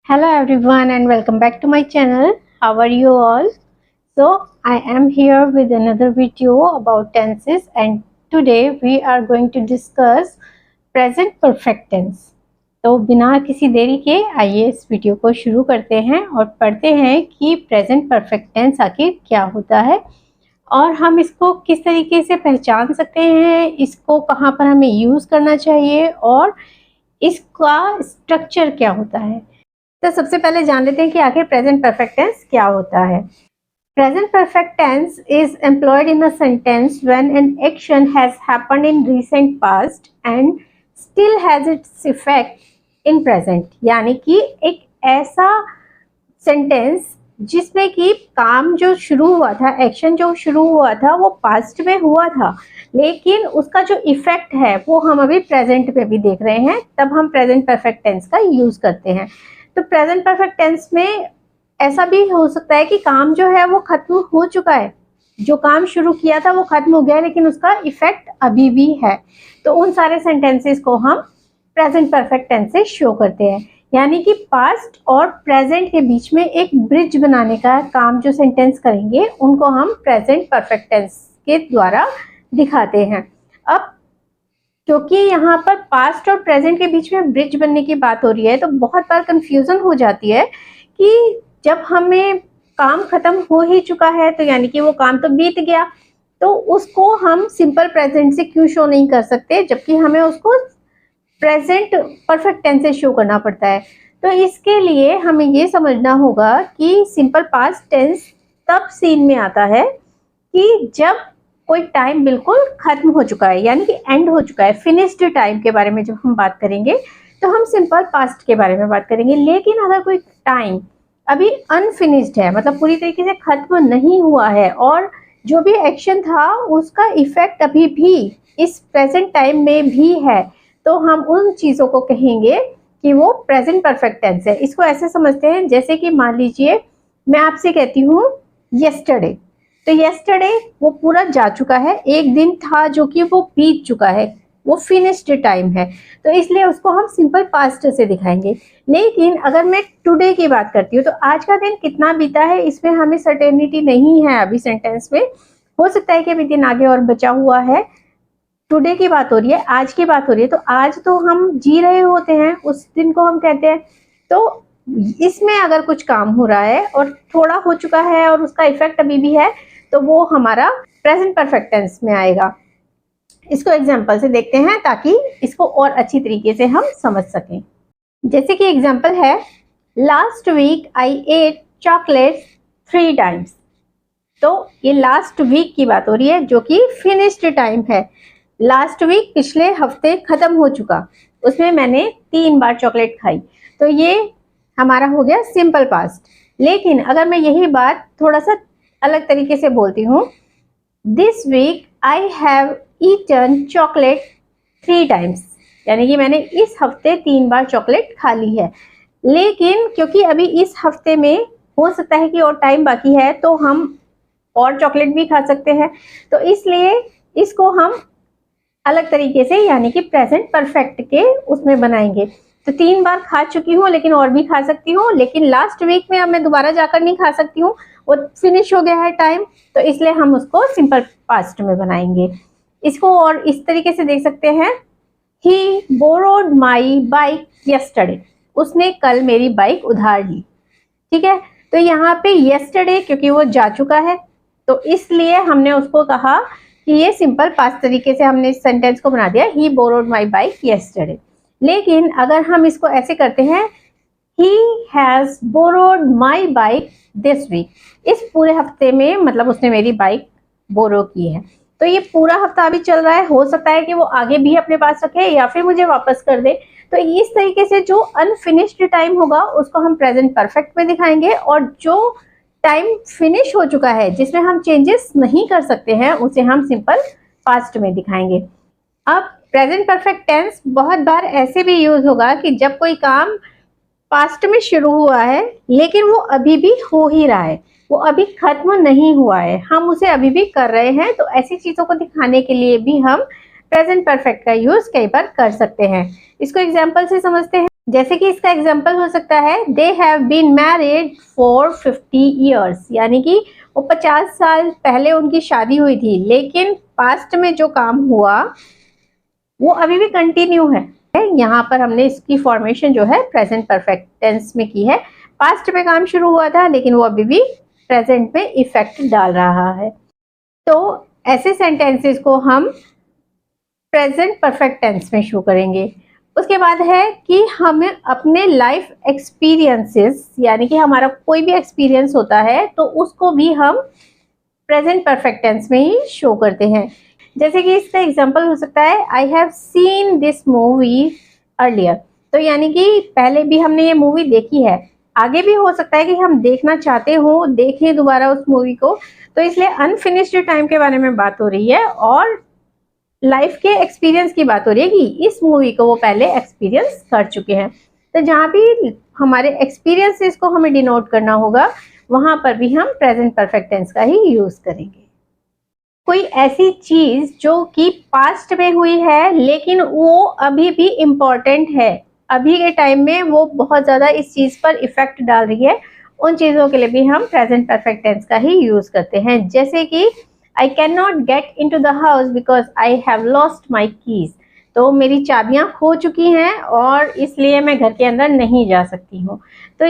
Hello everyone and welcome back to my channel. How are you all? So I am here with another video about tenses and today we are going to discuss present perfect tense. तो बिना किसी देरी के आइए इस video को शुरू करते हैं और पढ़ते हैं कि प्रेजेंट परफेक्ट टेंस आखिर क्या होता है और हम इसको किस तरीके से पहचान सकते हैं, इसको कहाँ पर हमें यूज़ करना चाहिए और इसका स्ट्रक्चर क्या होता है। तो सबसे पहले जान लेते हैं कि आखिर प्रेजेंट परफेक्ट टेंस क्या होता है। Present perfect tense is employed in a sentence when an action has happened in recent past and still has its effect in present. यानी कि एक ऐसा सेंटेंस जिसमें कि काम जो शुरू हुआ था, एक्शन जो शुरू हुआ था वो पास्ट में हुआ था, लेकिन उसका जो इफेक्ट है वो हम अभी प्रेजेंट में भी देख रहे हैं, तब हम प्रेजेंट परफेक्ट टेंस का यूज करते हैं। तो प्रेजेंट परफेक्ट टेंस में ऐसा भी हो सकता है कि काम जो है वो खत्म हो चुका है, जो काम शुरू किया था वो खत्म हो गया लेकिन उसका इफेक्ट अभी भी है। तो उन सारे सेंटेंसेस को हम प्रेजेंट परफेक्ट टेंस से शो करते हैं। यानी कि पास्ट और प्रेजेंट के बीच में एक ब्रिज बनाने का काम जो सेंटेंस करेंगे उनको हम प्रेजेंट परफेक्ट टेंस के द्वारा दिखाते हैं। अब क्योंकि यहाँ पर पास्ट और प्रेजेंट के बीच में ब्रिज बनने की बात हो रही है तो बहुत बार कंफ्यूजन हो जाती है कि जब हमें काम खत्म हो ही चुका है तो यानी कि वो काम तो बीत गया, तो उसको हम सिंपल प्रेजेंट से क्यों शो नहीं कर सकते, जबकि हमें उसको प्रेजेंट परफेक्ट टेंस से शो करना पड़ता है। तो इसके लिए हमें ये समझना होगा कि सिंपल पास्ट टेंस तब सीन में आता है कि जब कोई टाइम बिल्कुल खत्म हो चुका है, यानी कि एंड हो चुका है। फिनिश्ड टाइम के बारे में जब हम बात करेंगे तो हम सिंपल पास्ट के बारे में बात करेंगे। लेकिन अगर कोई टाइम अभी अनफिनिश्ड है, मतलब पूरी तरीके से खत्म नहीं हुआ है और जो भी एक्शन था उसका इफेक्ट अभी भी इस प्रेजेंट टाइम में भी है, तो हम उन चीज़ों को कहेंगे कि वो प्रेजेंट परफेक्ट टेंस है। इसको ऐसे समझते हैं जैसे कि मान लीजिए मैं आपसे कहती हूँ येस्टरडे, तो येस्टरडे वो पूरा जा चुका है, एक दिन था जो कि वो बीत चुका है, वो फिनिश्ड टाइम है, तो इसलिए उसको हम सिंपल पास्ट से दिखाएंगे। लेकिन अगर मैं टुडे की बात करती हूँ तो आज का दिन कितना बीता है इसमें हमें सर्टेनिटी नहीं है। अभी सेंटेंस में हो सकता है कि अभी दिन आगे और बचा हुआ है। टुडे की बात हो रही है, आज की बात हो रही है, तो आज तो हम जी रहे होते हैं, उस दिन को हम कहते हैं। तो इसमें अगर कुछ काम हो रहा है और थोड़ा हो चुका है और उसका इफेक्ट अभी भी है तो वो हमारा प्रेजेंट परफेक्ट टेंस में आएगा। इसको एग्जांपल से देखते हैं ताकि इसको और अच्छी तरीके से हम समझ सकें। जैसे कि एग्जांपल है, last week I ate chocolate 3 times. तो ये लास्ट वीक की बात हो रही है जो कि फिनिश्ड टाइम है। लास्ट वीक पिछले हफ्ते खत्म हो चुका, उसमें मैंने 3 बार चॉकलेट खाई, तो ये हमारा हो गया सिंपल पास्ट। लेकिन अगर मैं यही बात थोड़ा सा अलग तरीके से बोलती हूँ, this week I have eaten chocolate 3 times, यानी कि मैंने इस हफ्ते 3 बार चॉकलेट खा ली है। लेकिन क्योंकि अभी इस हफ्ते में हो सकता है कि और टाइम बाकी है तो हम और चॉकलेट भी खा सकते हैं, तो इसलिए इसको हम अलग तरीके से यानी कि प्रेजेंट परफेक्ट के उसमें बनाएंगे। तो 3 बार खा चुकी हूँ लेकिन और भी खा सकती हूँ, लेकिन लास्ट वीक में अब मैं दोबारा जाकर नहीं खा सकती हूँ, वो फिनिश हो गया है टाइम, तो इसलिए हम उसको सिंपल पास्ट में बनाएंगे। इसको और इस तरीके से देख सकते हैं, ही बोरोड माई बाइक येस्टरडे, उसने कल मेरी बाइक उधार ली। ठीक है, तो यहाँ पे येस्टरडे क्योंकि वो जा चुका है तो इसलिए हमने उसको कहा कि ये सिंपल पास्ट तरीके से हमने इस सेंटेंस को बना दिया, he borrowed my bike yesterday. लेकिन अगर हम इसको ऐसे करते हैं, he has borrowed my bike this week, इस पूरे हफ्ते में मतलब उसने मेरी बाइक बोरो की है, तो ये पूरा हफ्ता अभी चल रहा है, हो सकता है कि वो आगे भी अपने पास रखे या फिर मुझे वापस कर दे। तो इस तरीके से जो अनफिनिश्ड टाइम होगा उसको हम प्रेजेंट परफेक्ट में दिखाएंगे और जो टाइम फिनिश हो चुका है जिसमें हम चेंजेस नहीं कर सकते हैं उसे हम सिंपल पास्ट में दिखाएंगे। अब प्रेजेंट परफेक्ट टेंस बहुत बार ऐसे भी यूज होगा कि जब कोई काम पास्ट में शुरू हुआ है लेकिन वो अभी भी हो ही रहा है, वो अभी खत्म नहीं हुआ है, हम उसे अभी भी कर रहे हैं, तो ऐसी चीजों को दिखाने के लिए भी हम प्रेजेंट परफेक्ट का यूज कई बार कर सकते हैं। इसको एग्जांपल से समझते हैं। जैसे कि इसका एग्जाम्पल हो सकता है they have been married for 50 years, यानी कि वो 50 साल पहले उनकी शादी हुई थी, लेकिन पास्ट में जो काम हुआ वो अभी भी कंटिन्यू है। यहाँ पर हमने इसकी फॉर्मेशन जो है प्रेजेंट परफेक्ट टेंस में की है। पास्ट में काम शुरू हुआ था लेकिन वो अभी भी प्रेजेंट में इफेक्ट डाल रहा है। तो ऐसे सेंटेंसेस को हम प्रेजेंट परफेक्ट टेंस में शो करेंगे। उसके बाद है कि हमें अपने लाइफ एक्सपीरियंसेस, यानी कि हमारा कोई भी एक्सपीरियंस होता है तो उसको भी हम प्रेजेंट परफेक्ट टेंस में ही शो करते हैं। जैसे कि इसका एग्जांपल हो सकता है I have seen this movie earlier, तो यानी कि पहले भी हमने ये मूवी देखी है, आगे भी हो सकता है कि हम देखना चाहते हो, देखें दोबारा उस मूवी को, तो इसलिए अनफिनिश्ड टाइम के बारे में बात हो रही है और लाइफ के एक्सपीरियंस की बात हो रही है कि इस मूवी को वो पहले एक्सपीरियंस कर चुके हैं। तो जहाँ भी हमारे एक्सपीरियंसेस को हमें डिनोट करना होगा वहां पर भी हम प्रेजेंट परफेक्ट टेंस का ही यूज करेंगे। कोई ऐसी चीज जो कि पास्ट में हुई है लेकिन वो अभी भी इम्पोर्टेंट है, अभी के टाइम में वो बहुत ज्यादा इस चीज पर इफेक्ट डाल रही है, उन चीजों के लिए भी हम प्रेजेंट परफेक्ट टेंस का ही यूज करते हैं। जैसे कि I can not get into the house because I have lost my keys, तो मेरी चाबियां खो चुकी हैं और इसलिए मैं घर के अंदर नहीं जा सकती हूँ। तो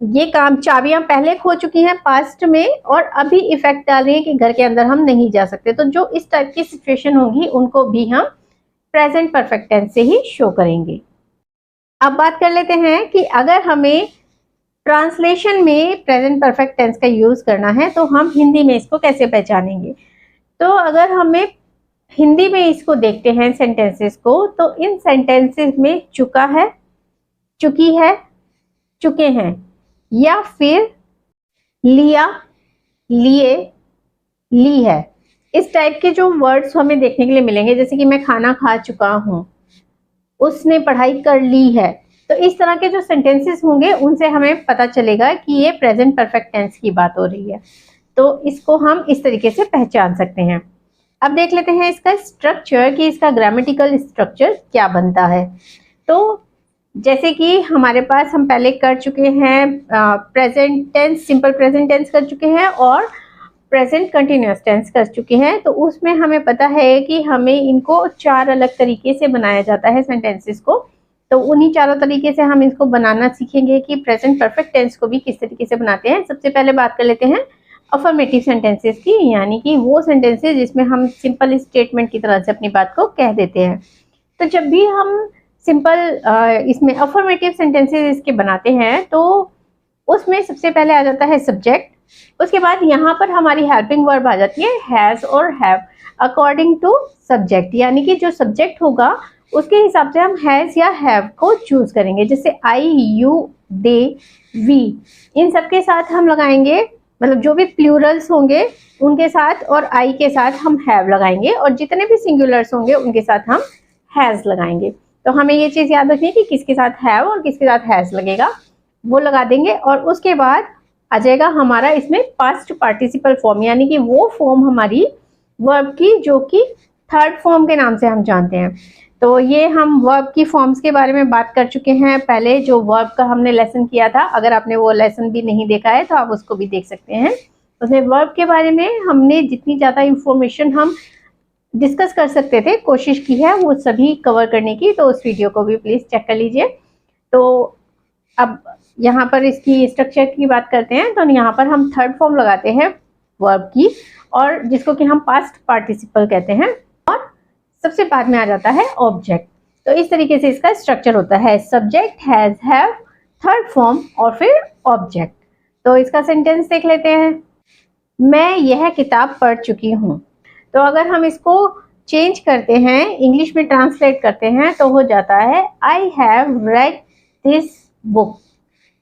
ये काम, चाबियां पहले खो चुकी हैं पास्ट में और अभी इफेक्ट डाल रही है कि घर के अंदर हम नहीं जा सकते। तो जो इस टाइप की सिचुएशन होगी उनको भी हम प्रेजेंट परफेक्ट टेंस से ही शो करेंगे। अब बात कर लेते हैं कि अगर हमें ट्रांसलेशन में प्रेजेंट परफेक्ट टेंस का यूज करना है तो हम हिंदी में इसको कैसे पहचानेंगे। तो अगर हमें हिंदी में इसको देखते हैं सेंटेंसेस को, तो इन सेंटेंसेस में चुका है, चुकी है, चुके हैं, या फिर लिया, लिए, ली है, इस टाइप के जो वर्ड्स हमें देखने के लिए मिलेंगे। जैसे कि मैं खाना खा चुका हूं, उसने पढ़ाई कर ली है, तो इस तरह के जो सेंटेंसेस होंगे उनसे हमें पता चलेगा कि ये प्रेजेंट परफेक्ट टेंस की बात हो रही है। तो इसको हम इस तरीके से पहचान सकते हैं। अब देख लेते हैं इसका स्ट्रक्चर, कि इसका ग्रामेटिकल स्ट्रक्चर क्या बनता है। तो जैसे कि हमारे पास हम पहले कर चुके हैं present tense, simple present tense कर चुके हैं और प्रेजेंट कंटिन्यूअस टेंस कर चुके हैं, तो उसमें हमें पता है कि हमें इनको 4 अलग तरीके से बनाया जाता है सेंटेंसेस को। तो उन्हीं चारों तरीके से हम इसको बनाना सीखेंगे कि प्रेजेंट परफेक्ट टेंस को भी किस तरीके से बनाते हैं। सबसे पहले बात कर लेते हैं अफर्मेटिव सेंटेंसेस की, यानी कि वो सेंटेंसेस जिसमें हम सिंपल स्टेटमेंट की तरह से अपनी बात को कह देते हैं। तो जब भी हम सिंपल इसमें अफर्मेटिव सेंटेंसेस इसके बनाते हैं तो उसमें सबसे पहले आ जाता है सब्जेक्ट, उसके बाद यहाँ पर हमारी हेल्पिंग वर्ब आ जाती है हैज और हैव अकॉर्डिंग टू सब्जेक्ट, यानी कि जो सब्जेक्ट होगा उसके हिसाब से हम हैज या हैव को चूज करेंगे। जैसे आई, यू, दे, वी, इन सबके साथ हम लगाएंगे, मतलब जो भी प्लूरल्स होंगे उनके साथ और आई के साथ हम हैव लगाएंगे और जितने भी सिंगुलर्स होंगे उनके साथ हम हैज लगाएंगे। तो हमें ये चीज याद रखनी है कि किसके साथ हैव और किसके साथ हैज लगेगा, वो लगा देंगे। और उसके बाद आ जाएगा हमारा इसमें पास्ट पार्टिसिपल फॉर्म, यानी कि वो फॉर्म हमारी वर्ब की जो कि थर्ड फॉर्म के नाम से हम जानते हैं। तो ये हम वर्ब की फॉर्म्स के बारे में बात कर चुके हैं पहले, जो वर्ब का हमने लेसन किया था। अगर आपने वो लेसन भी नहीं देखा है तो आप उसको भी देख सकते हैं। उसमें वर्ब के बारे में हमने जितनी ज़्यादा इंफॉर्मेशन हम डिस्कस कर सकते थे कोशिश की है वो सभी कवर करने की, तो उस वीडियो को भी प्लीज़ चेक कर लीजिए। तो अब यहाँ पर इसकी स्ट्रक्चर की बात करते हैं, तो यहाँ पर हम थर्ड फॉर्म लगाते हैं वर्ब की, और जिसको कि हम पास्ट पार्टिसिपल कहते हैं, और सबसे बाद में आ जाता है ऑब्जेक्ट। तो इस तरीके से इसका स्ट्रक्चर होता है subject, has, have, third form और फिर ऑब्जेक्ट। तो इसका सेंटेंस देख लेते हैं, मैं यह किताब पढ़ चुकी हूँ। तो अगर हम इसको चेंज करते हैं, इंग्लिश में ट्रांसलेट करते हैं, तो हो जाता है I have read this book.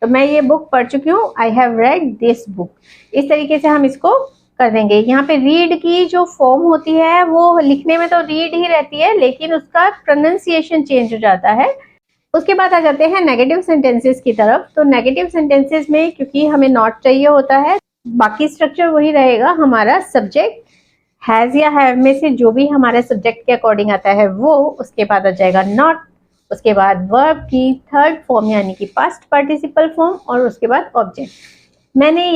तो मैं ये बुक पढ़ चुकी हूँ, I have read this book. इस तरीके से हम इसको कर देंगे। यहाँ पे रीड की जो फॉर्म होती है वो लिखने में तो रीड ही रहती है, लेकिन उसका प्रोनाउंसिएशन चेंज हो जाता है। उसके बाद आ जाते हैं नेगेटिव सेंटेंसेस की तरफ। तो नेगेटिव सेंटेंसेस में क्योंकि हमें नॉट चाहिए होता है, बाकी स्ट्रक्चर वही रहेगा हमारा सब्जेक्ट, हैज या हैव में से जो भी हमारे सब्जेक्ट के अकॉर्डिंग आता है वो, उसके बाद आ जाएगा नॉट, उसके बाद वर्ब की थर्ड फॉर्म यानी कि पास्ट पार्टिसिपल फॉर्म, और उसके बाद ऑब्जेक्ट। मैंने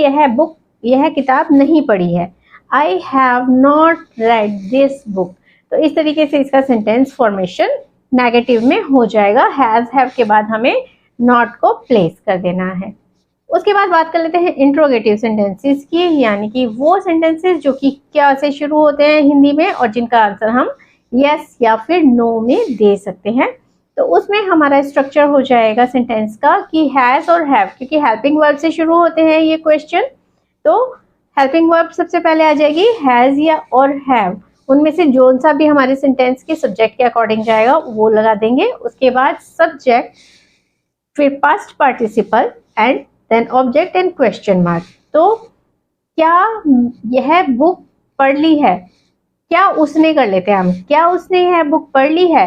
यह किताब नहीं पढ़ी है, I have not read this book. तो इस तरीके से इसका सेंटेंस फॉर्मेशन नेगेटिव में हो जाएगा। हैज हैव के बाद हमें नॉट को प्लेस कर देना है। उसके बाद बात कर लेते हैं इंट्रोगेटिव सेंटेंसेस की, यानी कि वो सेंटेंसेस जो कि क्या से शुरू होते हैं हिंदी में और जिनका आंसर हम यस या फिर नो में दे सकते हैं। तो उसमें हमारा स्ट्रक्चर हो जाएगा सेंटेंस का कि हैज और हैव, क्योंकि हेल्पिंग वर्ब से शुरू होते हैं ये क्वेश्चन, तो हेल्पिंग वर्ब सबसे पहले आ जाएगी, हैज या और हैव, उनमें से जोन सा भी हमारे सेंटेंस के सब्जेक्ट के अकॉर्डिंग जाएगा वो लगा देंगे। उसके बाद सब्जेक्ट, फिर past participle and then object and question mark. तो क्या यह बुक पढ़ ली है, क्या उसने कर लेते हैं हम, क्या उसने यह बुक पढ़ ली है।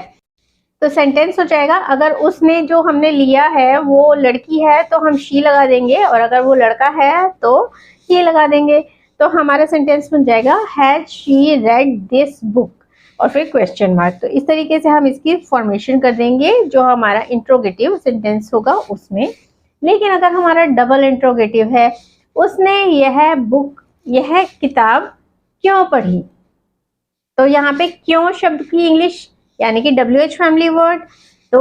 तो सेंटेंस हो जाएगा, अगर उसने जो हमने लिया है वो लड़की है तो हम शी लगा देंगे, और अगर वो लड़का है तो ही लगा देंगे। तो हमारा सेंटेंस बन जाएगा has she read this book और फिर क्वेश्चन मार्क। तो इस तरीके से हम इसकी फॉर्मेशन कर देंगे जो हमारा इंट्रोगेटिव सेंटेंस होगा उसमें। लेकिन अगर हमारा डबल इंट्रोगेटिव है, उसने यह किताब क्यों पढ़ी, तो यहाँ पे क्यों शब्द की इंग्लिश यानी कि WH फैमिली वर्ड, तो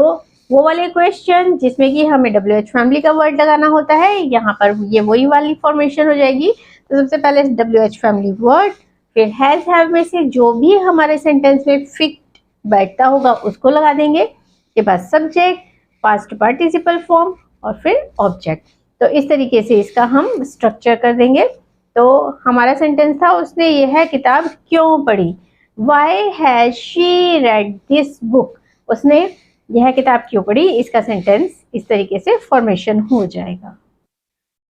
वो वाले क्वेश्चन जिसमें कि हमें WH फैमिली का वर्ड लगाना होता है, यहाँ पर ये वही वाली फॉर्मेशन हो जाएगी। तो सबसे पहले WH फैमिली वर्ड, फिर हैज हैव में से जो भी हमारे सेंटेंस में फिट बैठता होगा उसको लगा देंगे, के बाद सब्जेक्ट, पास्ट पार्टिसिपल फॉर्म और फिर ऑब्जेक्ट। तो इस तरीके से इसका हम स्ट्रक्चर कर देंगे। तो हमारा सेंटेंस था उसने यह किताब क्यों पढ़ी, Why has she read this book? उसने यह किताब क्यों पढ़ी, इसका सेंटेंस इस तरीके से फॉर्मेशन हो जाएगा।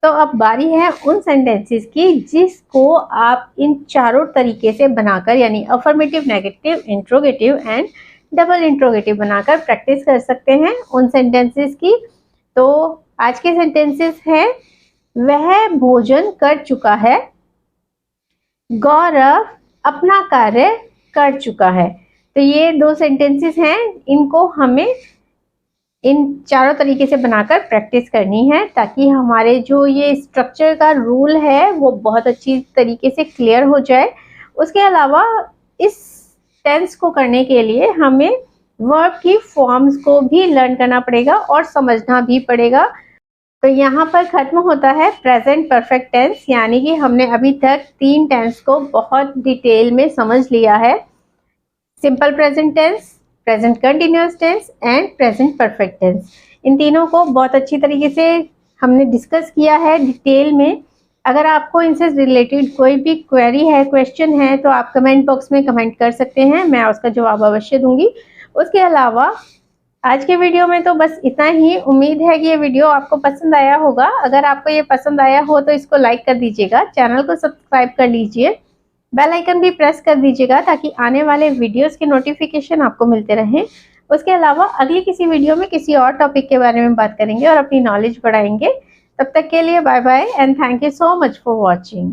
तो अब बारी है उन सेंटेंसेस की जिसको आप इन चारों तरीके से बनाकर, यानी affirmative, negative, interrogative and double interrogative बनाकर प्रैक्टिस कर सकते हैं उन सेंटेंसेस की। तो आज के सेंटेंसेस है, वह भोजन कर चुका है, गौरव अपना कार्य कर चुका है। तो ये दो सेंटेंसेस हैं, इनको हमें इन चारों तरीके से बनाकर प्रैक्टिस करनी है ताकि हमारे जो ये स्ट्रक्चर का रूल है वो बहुत अच्छी तरीके से क्लियर हो जाए। उसके अलावा इस टेंस को करने के लिए हमें वर्ब की फॉर्म्स को भी लर्न करना पड़ेगा और समझना भी पड़ेगा। तो यहाँ पर खत्म होता है प्रेजेंट परफेक्ट टेंस, यानी कि हमने अभी तक 3 टेंस को बहुत डिटेल में समझ लिया है, simple present tense, present continuous tense and present perfect tense. इन तीनों को बहुत अच्छी तरीके से हमने डिस्कस किया है डिटेल में। अगर आपको इनसे रिलेटेड कोई भी क्वेरी है, क्वेश्चन है, तो आप कमेंट बॉक्स में कमेंट कर सकते हैं, मैं उसका जवाब अवश्य दूंगी। उसके अलावा आज के वीडियो में तो बस इतना ही। उम्मीद है कि ये वीडियो आपको पसंद आया होगा। अगर आपको ये पसंद आया हो तो इसको लाइक कर दीजिएगा, चैनल को सब्सक्राइब कर लीजिए, बेल आइकन भी प्रेस कर दीजिएगा ताकि आने वाले वीडियोस के नोटिफिकेशन आपको मिलते रहें। उसके अलावा अगली किसी वीडियो में किसी और टॉपिक के बारे में बात करेंगे और अपनी नॉलेज बढ़ाएंगे। तब तक के लिए bye bye and thank you so much for watching.